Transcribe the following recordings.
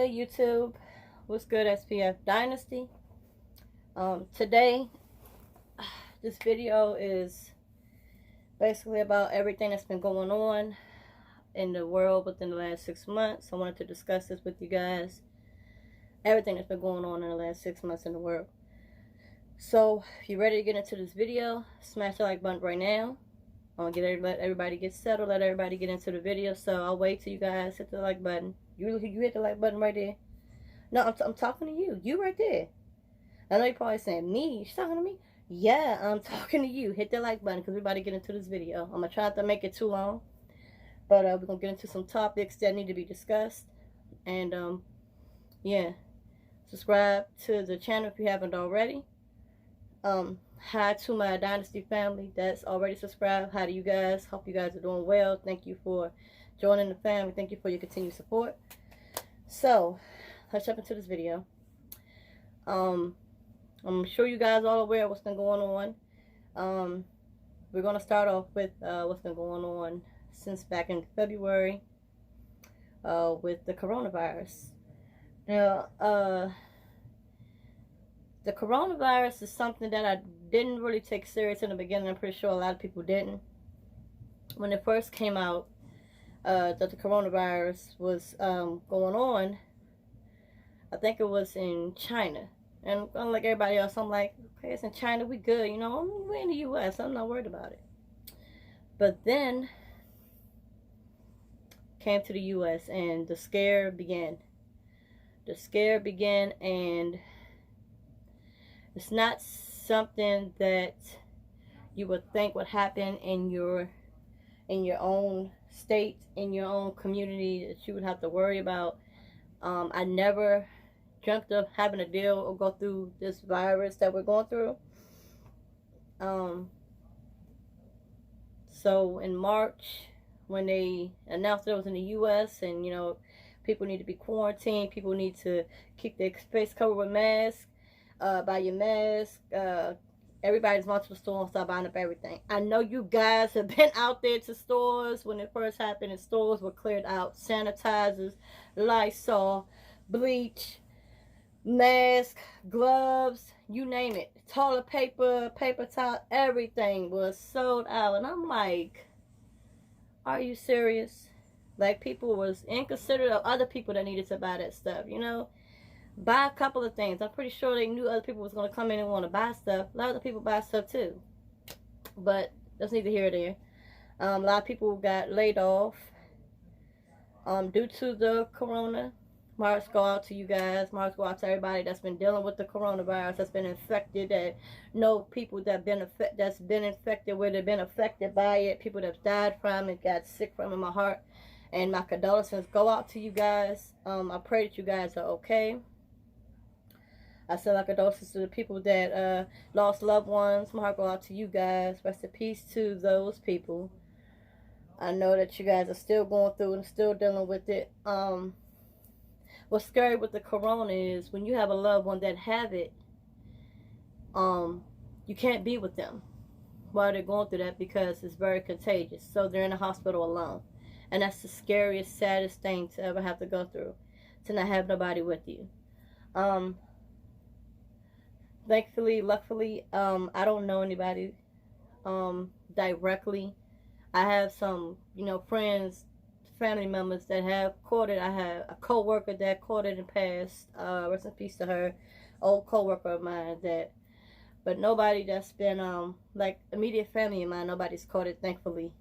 Hey YouTube, what's good SPF Dynasty? Today, this video is basically about everything that's been going on in the world within the last 6 months. I wanted to discuss this with you guys. Everything that's been going on in the last 6 months in the world. So, if you're ready to get into this video, smash the like button right now. Let everybody get settled, let everybody get into the video. So, I'll wait till you guys hit the like button. You hit the like button right there. No, I'm talking to you. You right there. I know you're probably saying, me? She's talking to me? Yeah, I'm talking to you. Hit that like button because we're about to get into this video. I'm going to try not to make it too long. But we're going to get into some topics that need to be discussed. And, yeah. Subscribe to the channel if you haven't already. Hi to my Dynasty family that's already subscribed. Hi to you guys. Hope you guys are doing well. Thank you for joining the family. Thank you for your continued support. So, let's jump into this video. I'm sure you guys are all aware of what's been going on. We're going to start off with what's been going on since back in February with the coronavirus. Now, the coronavirus is something that I didn't really take serious in the beginning. I'm pretty sure a lot of people didn't. When it first came out that the coronavirus was going on, I think it was in China. And unlike everybody else, I'm like, okay, it's in China, we good, you know, we're in the U.S., I'm not worried about it. But then, came to the U.S. and the scare began. The scare began, and it's not something that you would think would happen in your own state, in your own community, that you would have to worry about. I never dreamt of having to deal or go through this virus that we're going through. So in March, when they announced that it was in the U.S. and, you know, people need to be quarantined, people need to keep their face covered with masks, buy your mask, everybody's going to the store and start buying up everything. I know you guys have been out there to stores when it first happened, and stores were cleared out. Sanitizers, Lysol, bleach, mask, gloves, you name it. Toilet paper, paper towel, everything was sold out. And I'm like, are you serious? Like, people was inconsiderate of other people that needed to buy that stuff, you know? Buy a couple of things. I'm pretty sure they knew other people was going to come in and want to buy stuff. A lot of people buy stuff too. But that's neither here or there. A lot of people got laid off due to the corona. My hearts go out to you guys. My hearts go out to everybody that's been dealing with the coronavirus, that's been infected, that know people that's been infected, where they've been affected by it, people that's died from it, got sick from it. My heart and my condolences go out to you guys. I pray that you guys are okay. I send my condolences to the people that lost loved ones. My heart go out to you guys. Rest in peace to those people. I know that you guys are still going through and still dealing with it. What's scary with the corona is when you have a loved one that have it, you can't be with them while they're going through that because it's very contagious. So they're in the hospital alone. And that's the scariest, saddest thing to ever have to go through, to not have nobody with you. Thankfully, luckily, I don't know anybody directly. I have some, you know, friends, family members that have caught it. I have a co-worker that caught it and passed. Rest in peace to her. Old co-worker of mine that, but nobody that's been like immediate family of mine, nobody's caught it, thankfully.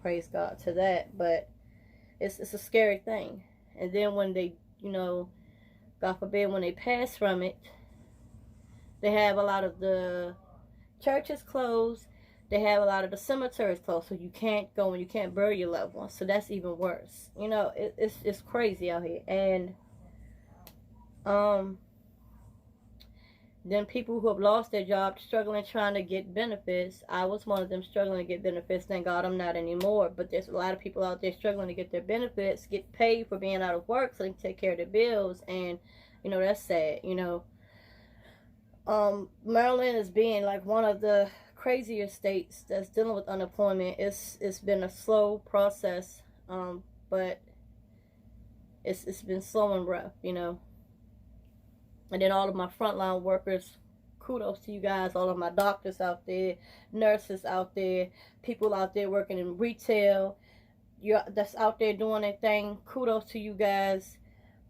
Praise God to that. But it's a scary thing. And then when they, you know, God forbid, when they pass from it, they have a lot of the churches closed. They have a lot of the cemeteries closed, so you can't go and you can't bury your loved ones. So that's even worse. You know, it's crazy out here. And then people who have lost their job, struggling trying to get benefits. I was one of them struggling to get benefits. Thank God I'm not anymore. But there's a lot of people out there struggling to get their benefits, get paid for being out of work so they can take care of their bills. And, you know, that's sad, you know. Maryland is being like one of the crazier states that's dealing with unemployment. It's been a slow process, but it's been slow and rough, you know. And then all of my frontline workers, kudos to you guys, all of my doctors out there, nurses out there, people out there working in retail, that's out there doing their thing. Kudos to you guys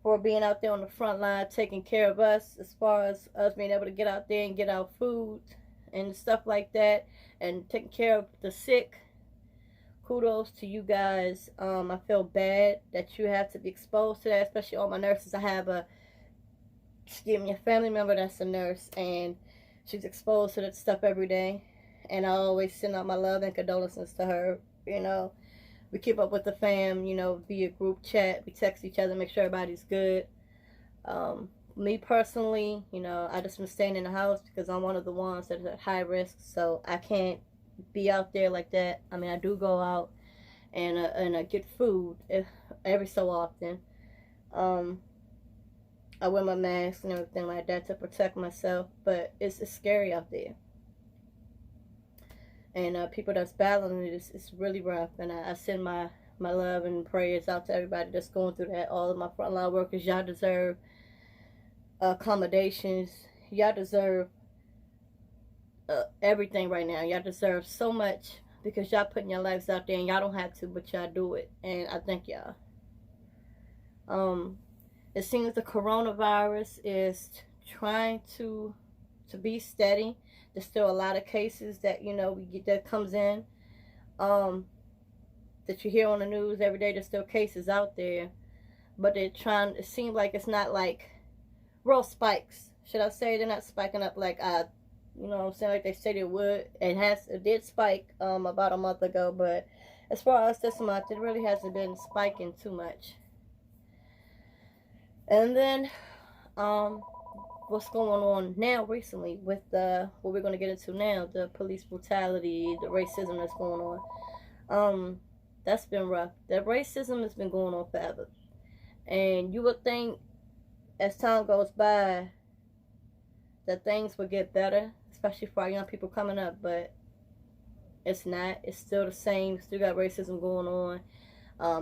for being out there on the front line, taking care of us, as far as us being able to get out there and get our food and stuff like that, and taking care of the sick. Kudos to you guys. I feel bad that you have to be exposed to that, especially all my nurses. I have a family member that's a nurse, and she's exposed to that stuff every day. And I always send out my love and condolences to her. You know, we keep up with the fam, you know, via group chat. We text each other, make sure everybody's good. Me personally, you know, I just been staying in the house because I'm one of the ones that is at high risk, so I can't be out there like that. I mean, I do go out and I get food every so often. I wear my mask and everything like that to protect myself, but it's scary out there. And people that's battling it, it's really rough. And I send my love and prayers out to everybody that's going through that. All of my frontline workers, y'all deserve accommodations. Y'all deserve everything right now. Y'all deserve so much because y'all putting your lives out there, and y'all don't have to, but y'all do it. And I thank y'all. It seems the coronavirus is trying to be steady. There's still a lot of cases that, you know, that comes in, that you hear on the news every day. There's still cases out there, but it seems like it's not like real spikes. Should I say they're not spiking up like you know what I'm saying, like they said it would. It did spike about a month ago, but as far as this month, it really hasn't been spiking too much. And then what's going on now recently with what we're going to get into now, the police brutality, the racism that's going on. That's been rough. That racism has been going on forever. And you would think as time goes by that things will get better, especially for our young people coming up, but it's not. It's still the same. Still got racism going on.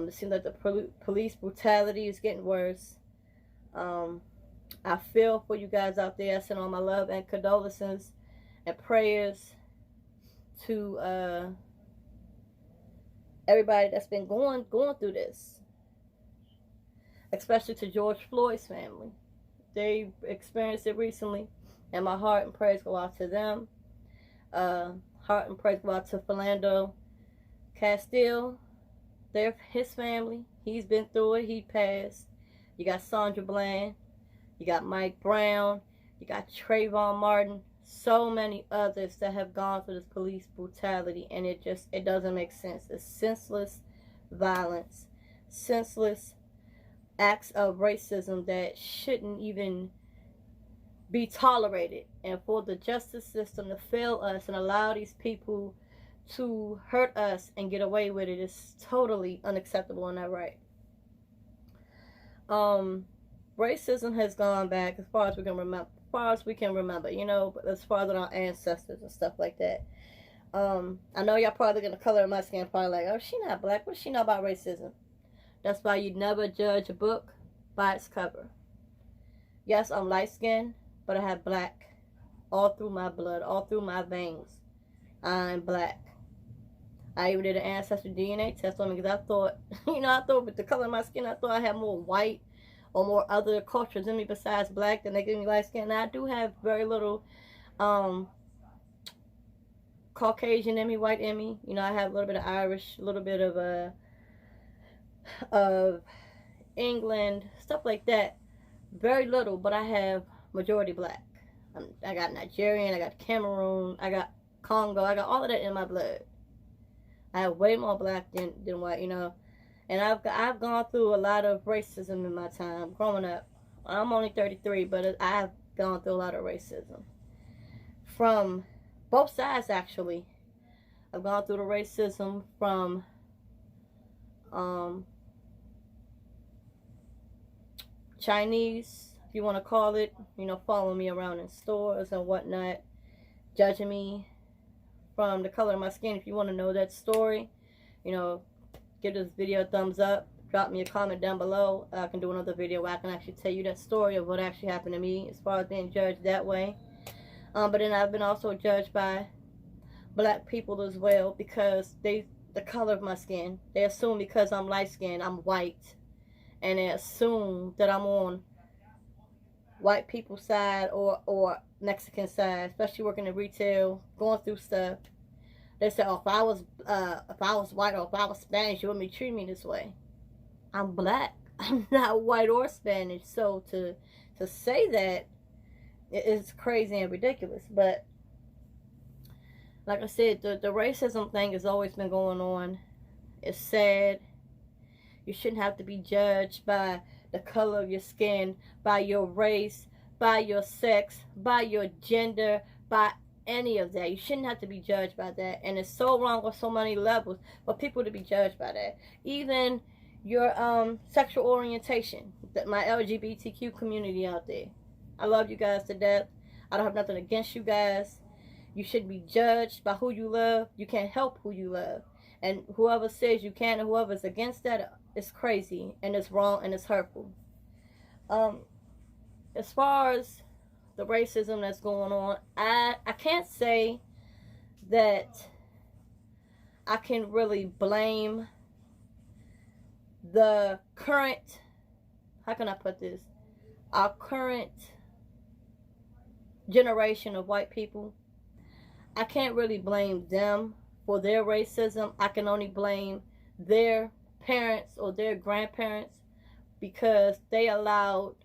It seems like the police brutality is getting worse. I feel for you guys out there. I send all my love and condolences and prayers to everybody that's been going through this, especially to George Floyd's family. They experienced it recently, and my heart and prayers go out to them. Heart and prayers go out to Philando Castile, his family. He's been through it. He passed. You got Sandra Bland. You got Mike Brown. You got Trayvon Martin. So many others that have gone through this police brutality, and it doesn't make sense. It's senseless violence, senseless acts of racism that shouldn't even be tolerated. And for the justice system to fail us and allow these people to hurt us and get away with it is totally unacceptable and not right. Racism has gone back as far as we can remember, you know, as far as our ancestors and stuff like that. I know y'all probably gonna color my skin, probably like, oh, she not black. What does she know about racism? That's why you never judge a book by its cover. Yes, I'm light skinned, but I have black all through my blood, all through my veins. I'm black. I even did an ancestry DNA test on me because I thought, I thought with the color of my skin, I thought I had more white or more other cultures in me besides black than they give me light skin. And I do have very little Caucasian in me, white in me. You know, I have a little bit of Irish, a little bit of England, stuff like that. Very little, but I have majority black. I got Nigerian, I got Cameroon, I got Congo, I got all of that in my blood. I have way more black than white, you know. And I've gone through a lot of racism in my time growing up. I'm only 33, but I've gone through a lot of racism. From both sides, actually. I've gone through the racism from Chinese, if you want to call it, following me around in stores and whatnot, judging me from the color of my skin. If you want to know that story, give this video a thumbs up. drop me a comment down below. I can do another video where I can actually tell you that story of what actually happened to me as far as being judged that way. But then I've been also judged by black people as well, because the color of my skin. They assume because I'm light skinned, I'm white, and they assume that I'm on white people's side or Mexican side, especially working in retail, going through stuff. They say, oh, if I was white or if I was Spanish, you wouldn't be treating me this way. I'm black. I'm not white or Spanish. So to say that is crazy and ridiculous. But like I said, the racism thing has always been going on. It's sad. You shouldn't have to be judged by the color of your skin, by your race, by your sex, by your gender, by any of that. You shouldn't have to be judged by that. And it's so wrong on so many levels for people to be judged by that. Even your sexual orientation, my LGBTQ community out there. I love you guys to death. I don't have nothing against you guys. You shouldn't be judged by who you love. You can't help who you love. And whoever says you can and whoever's against that, it's crazy and it's wrong and it's hurtful. As far as the racism that's going on, I can't say that I can really blame the current, how can I put this, our current generation of white people. I can't really blame them for their racism. I can only blame their parents or their grandparents, because they allowed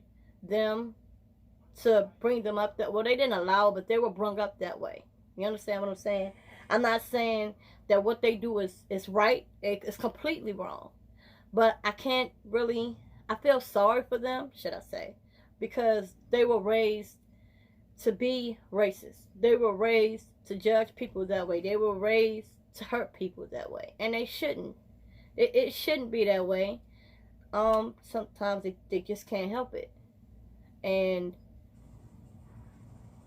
them to bring them up that, well, they didn't allow, but they were brought up that way. You understand what I'm saying? I'm not saying that what they do is right. It's completely wrong. But I can't really, I feel sorry for them, should I say, because they were raised to be racist. They were raised to judge people that way. They were raised to hurt people that way. And they shouldn't. It shouldn't be that way. Sometimes they just can't help it. And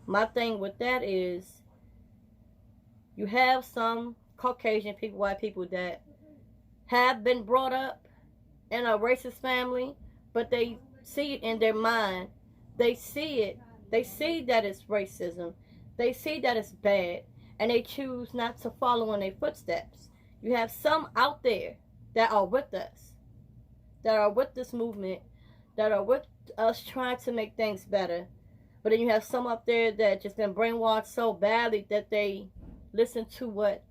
my thing with that is, you have some Caucasian people, white people, that have been brought up in a racist family, but they see it in their mind. They see it. They see that it's racism. They see that it's bad, and they choose not to follow in their footsteps. You have some out there that are with us, that are with this movement, that are with us trying to make things better. But then you have some up there that just been brainwashed so badly that they listen to what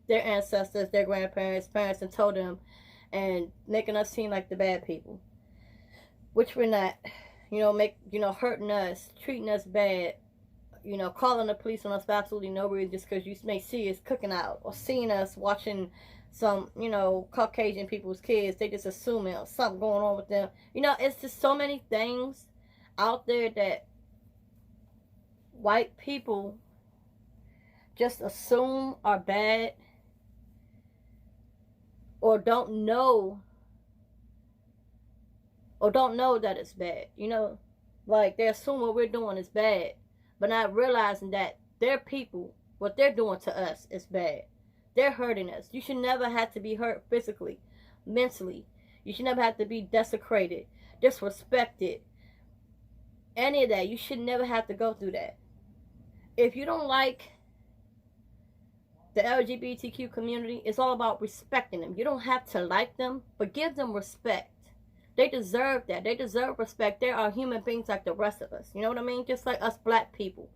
their ancestors, their grandparents, parents, and told them, and making us seem like the bad people, which we're not. Hurting us, treating us bad, calling the police on us for absolutely no reason, just because you may see us cooking out or seeing us watching some, Caucasian people's kids. They just assume something going on with them. It's just so many things out there that white people just assume are bad, or don't know that it's bad. Like, they assume what we're doing is bad, but not realizing that their people, what they're doing to us is bad. They're hurting us. You should never have to be hurt physically, mentally. You should never have to be desecrated, disrespected, any of that. You should never have to go through that. If you don't like the LGBTQ community, it's all about respecting them. You don't have to like them, but give them respect. They deserve that. They deserve respect. They are human beings like the rest of us. You know what I mean? Just like us black people.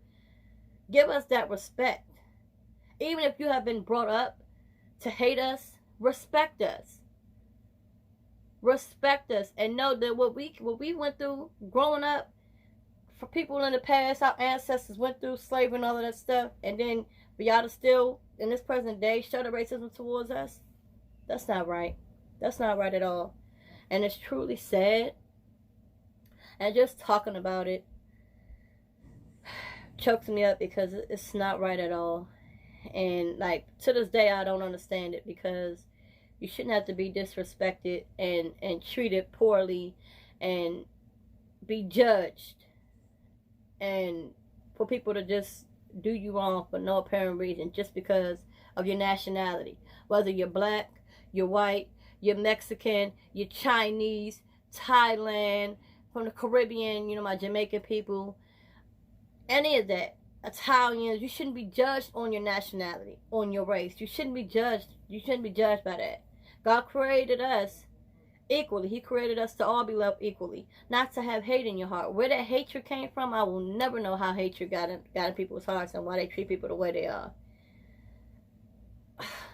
Give us that respect. Even if you have been brought up to hate us, respect us. Respect us. And know that what we went through growing up, for people in the past, our ancestors went through slavery and all of that stuff, and then for y'all to still, in this present day, show the racism towards us, that's not right. That's not right at all. And it's truly sad. And just talking about it chokes me up, because it's not right at all. And like, to this day, I don't understand it, because you shouldn't have to be disrespected and treated poorly and be judged, and for people to just do you wrong for no apparent reason, just because of your nationality. Whether you're black, you're white, your Mexican, your Chinese, Thailand, from the Caribbean, you know, my Jamaican people, any of that, Italians. You shouldn't be judged on your nationality, on your race. You shouldn't be judged. You shouldn't be judged by that. God created us equally. He created us to all be loved equally, not to have hate in your heart. Where that hatred came from, I will never know how hatred got in people's hearts and why they treat people the way they are.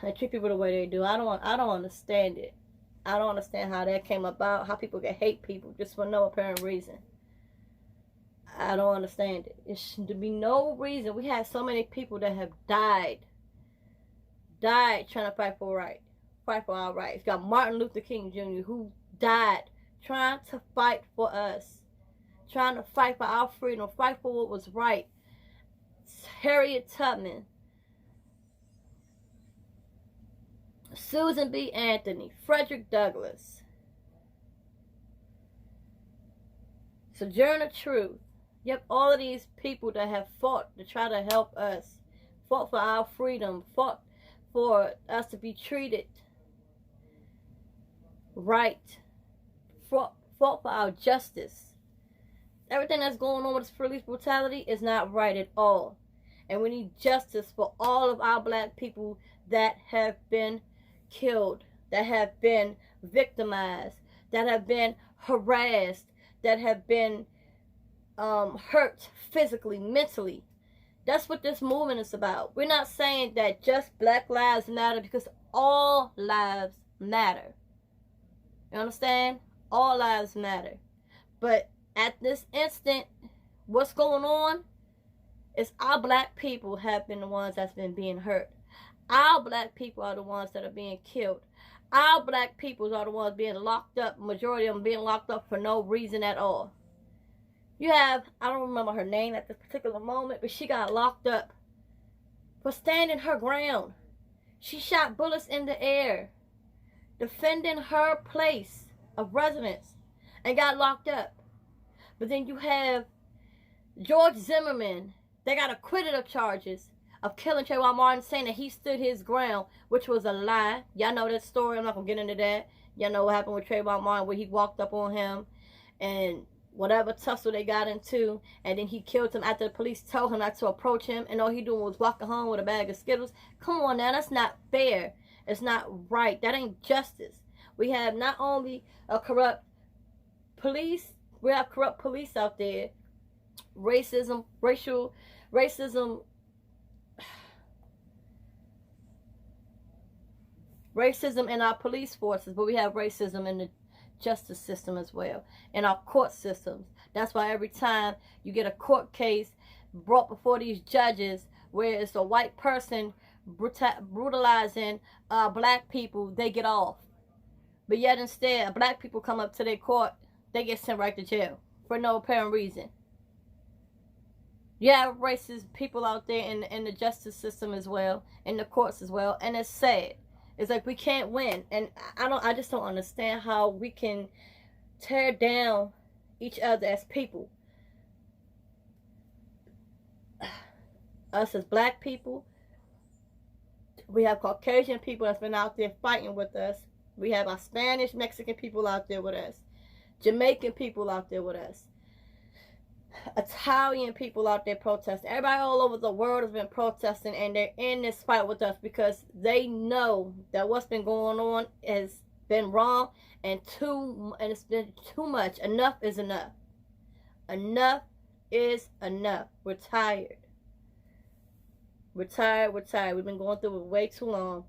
They treat people the way they do. I don't understand it. I don't understand how that came about, how people can hate people just for no apparent reason. I don't understand it. It should be no reason. We have so many people that have died trying to fight for our rights. Got Martin Luther King Jr. who died trying to fight for us, trying to fight for our freedom, fight for what was right. Harriet Tubman, Susan B. Anthony, Frederick Douglass, Sojourner Truth. Yep, all of these people that have fought to try to help us, fought for our freedom, fought for us to be treated right, fought for our justice. Everything that's going on with this police brutality is not right at all. And we need justice for all of our black people that have been killed, that have been victimized, that have been harassed, that have been hurt physically, mentally. That's what this movement is about. We're not saying that just Black Lives Matter, because all lives matter. You understand? All lives matter. But at this instant, what's going on is our black people have been the ones that's been being hurt. Our black people are the ones that are being killed. Our black people are the ones being locked up, majority of them being locked up for no reason at all. You have, I don't remember her name at this particular moment, but she got locked up for standing her ground. She shot bullets in the air, defending her place of residence, and got locked up. But then you have George Zimmerman. They got acquitted of charges of killing Trayvon Martin, saying that he stood his ground, which was a lie. Y'all know that story. I'm not going to get into that. Y'all know what happened with Trayvon Martin, where he walked up on him and whatever tussle they got into, and then he killed him after the police told him not to approach him, and all he doing was walking home with a bag of Skittles. Come on now, that's not fair. It's not right. That ain't justice. We have not only a corrupt police, we have corrupt police out there, racism in our police forces, but we have racism in the justice system as well, in our court systems. That's why every time you get a court case brought before these judges where it's a white person brutalizing black people, they get off. But yet instead, black people come up to their court, they get sent right to jail for no apparent reason. You have racist people out there in the justice system as well, in the courts as well, and it's sad. It's like we can't win, and I just don't understand how we can tear down each other as people. Us as black people, we have Caucasian people that's been out there fighting with us. We have our Spanish, Mexican people out there with us, Jamaican people out there with us, Italian people out there protesting. Everybody all over the world has been protesting, and they're in this fight with us because they know that what's been going on has been wrong, and it's been too much. Enough is enough. Enough is enough. We're tired. We're tired. We've been going through it way too long.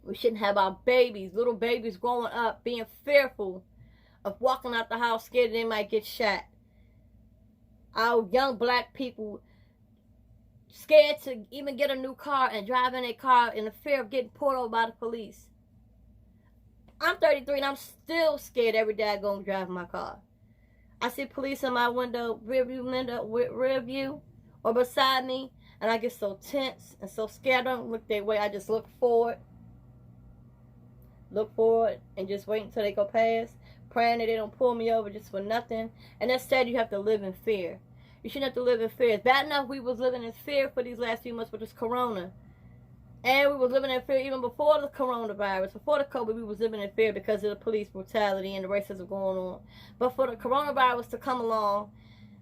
We shouldn't have our babies, little babies growing up being fearful of walking out the house scared they might get shot. Our young black people scared to even get a new car and drive in a car in the fear of getting pulled over by the police. I'm 33 and I'm still scared every day I go and drive my car. I see police in my rear view, or beside me, and I get so tense and so scared. I don't look their way. I just look forward and just wait until they go past, praying that they don't pull me over just for nothing. And instead, you have to live in fear. You shouldn't have to live in fear. It's bad enough we was living in fear for these last few months with this corona. And we was living in fear even before the coronavirus, before the COVID, we was living in fear because of the police brutality and the racism going on. But for the coronavirus to come along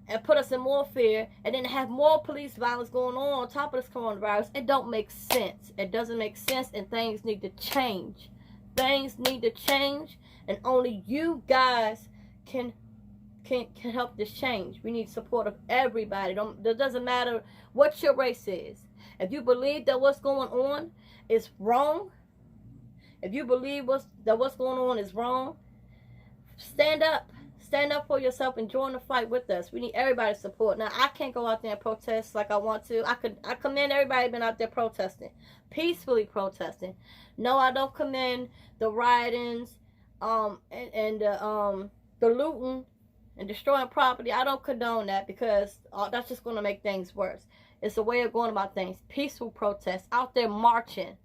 and put us in more fear, and then have more police violence going on top of this coronavirus, it don't make sense. It doesn't make sense, and things need to change. Things need to change, and only you guys can help this change. We need support of everybody. It doesn't matter what your race is. If you believe that what's going on is wrong, if you believe that what's going on is wrong, stand up. Stand up for yourself and join the fight with us. We need everybody's support. Now, I can't go out there and protest like I want to. I commend everybody been out there protesting, peacefully protesting. No, I don't commend the riotings, and the looting and destroying property. I don't condone that, because that's just going to make things worse. It's a way of going about things. Peaceful protest, out there marching.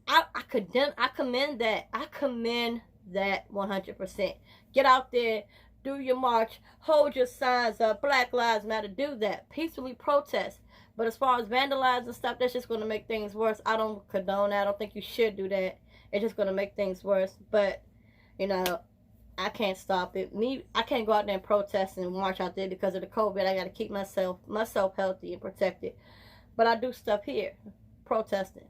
I commend that. I commend that 100%. Get out there, do your march, hold your signs up. Black Lives Matter. Do that. Peacefully protest. But as far as vandalizing stuff, that's just going to make things worse. I don't condone that. I don't think you should do that. It's just going to make things worse. But, you know, I can't stop it. I can't go out there and protest and march out there because of the COVID. I got to keep myself healthy and protected. But I do stuff here, protesting.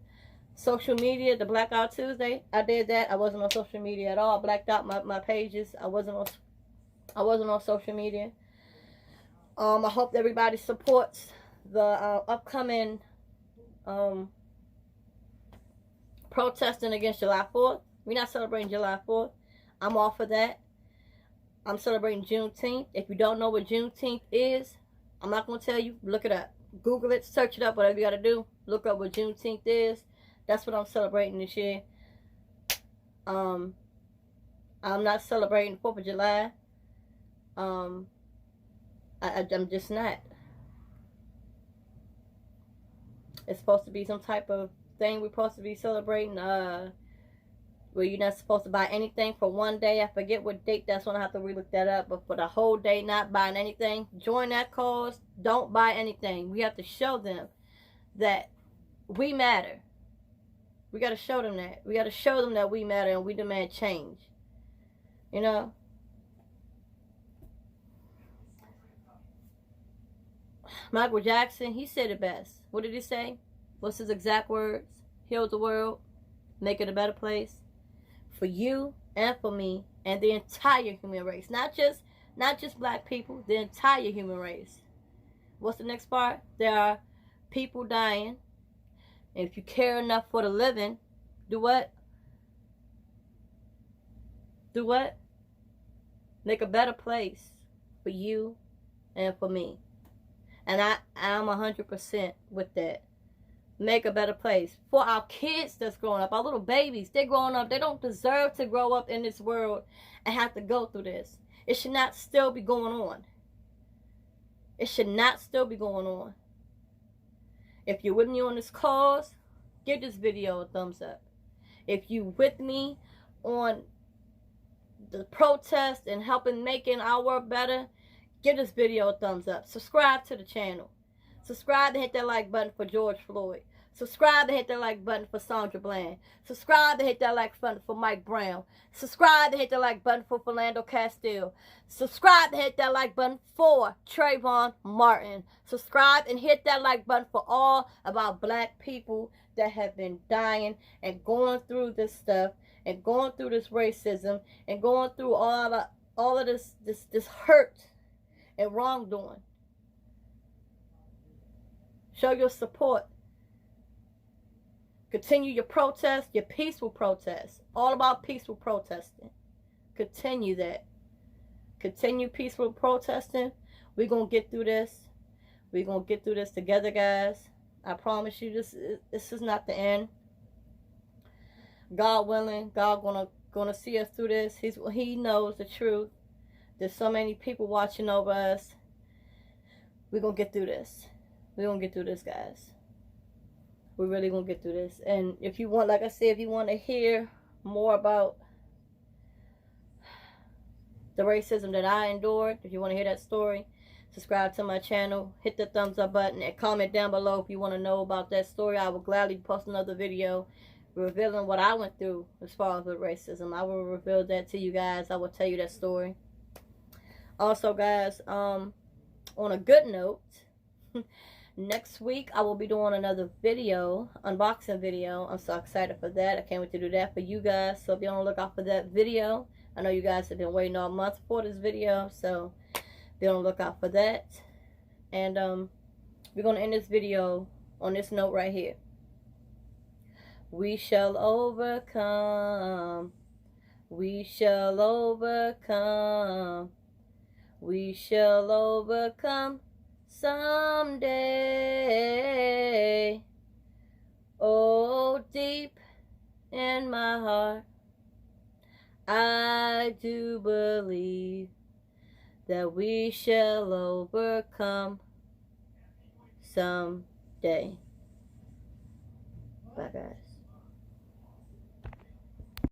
Social media, the Blackout Tuesday, I did that. I wasn't on social media at all. I blacked out my pages. I wasn't on social media. I hope everybody supports the upcoming protesting against July 4th. We're not celebrating July 4th. I'm all for that. I'm celebrating Juneteenth. If you don't know what Juneteenth is, I'm not going to tell you. Look it up. Google it. Search it up. Whatever you got to do. Look up what Juneteenth is. That's what I'm celebrating this year. I'm not celebrating 4th of July. I'm just not. It's supposed to be some type of thing we're supposed to be celebrating. Where you're not supposed to buy anything for one day. I forget what date. That's when I have to relook that up. But for the whole day, not buying anything. Join that cause. Don't buy anything. We have to show them that we matter. We got to show them that. We got to show them that we matter and we demand change. You know? Michael Jackson, he said it best. What did he say? What's his exact words? Heal the world. Make it a better place. For you and for me and the entire human race. Not just black people. The entire human race. What's the next part? There are people dying. And if you care enough for the living, do what? Do what? Make a better place for you and for me. And I'm 100% with that. Make a better place for our kids that's growing up, our little babies. They're growing up. They don't deserve to grow up in this world and have to go through this. It should not still be going on. It should not still be going on. If you're with me on this cause, give this video a thumbs up. If you with me on the protest and helping making our world better, give this video a thumbs up. Subscribe to the channel. Subscribe and hit that like button for George Floyd. Subscribe and hit that like button for Sandra Bland. Subscribe and hit that like button for Mike Brown. Subscribe and hit that like button for Philando Castile. Subscribe and hit that like button for Trayvon Martin. Subscribe and hit that like button for all of our black people that have been dying and going through this stuff and going through this racism and going through all of this hurt and wrongdoing. Show your support. Continue your protest, your peaceful protest. All about peaceful protesting. Continue that. Continue peaceful protesting. We're going to get through this. We're going to get through this together, guys. I promise you, this is not the end. God willing, God gonna see us through this. He knows the truth. There's so many people watching over us. We're going to get through this. We're going to get through this, guys. We're really going to get through this. And if you want, like I said, if you want to hear more about the racism that I endured, if you want to hear that story, subscribe to my channel, hit the thumbs up button, and comment down below if you want to know about that story. I will gladly post another video revealing what I went through as far as with racism. I will reveal that to you guys. I will tell you that story. Also, guys, on a good note, next week I will be doing another video, unboxing video. I'm so excited for that. I can't wait to do that for you guys. So be on the lookout for that video. I know you guys have been waiting all month for this video, so be on the lookout for that. And we're going to end this video on this note right here. We shall overcome. We shall overcome. We shall overcome someday. Oh, deep in my heart, I do believe that we shall overcome someday. Bye, guys.